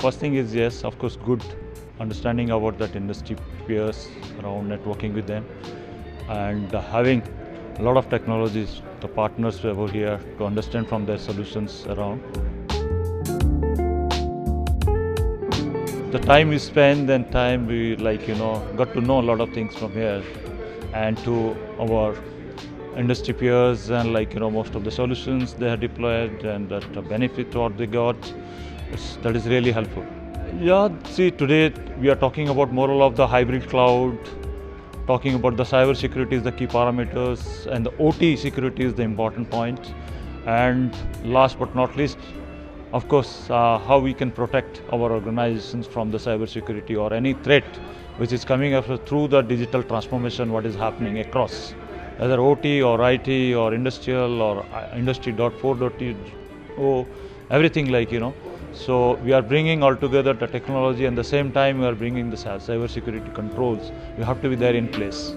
first thing is, yes, of course, good understanding about that industry peers around, networking with them, and having a lot of technologies, the partners over here to understand from their solutions around. The time we spend and time we got to know a lot of things from here, and to our industry peers, and most of the solutions they have deployed and that benefit what they got, that is really helpful. Yeah, see, today we are talking about more of the hybrid cloud, talking about the cyber security is the key parameters, and the OT security is the important point. And last but not least, of course, how we can protect our organizations from the cyber security or any threat which is coming after through the digital transformation, what is happening across, whether OT or IT or industrial or Industry 4.0, everything. So we are bringing all together the technology, and at the same time we are bringing the cyber security controls. You have to be there in place.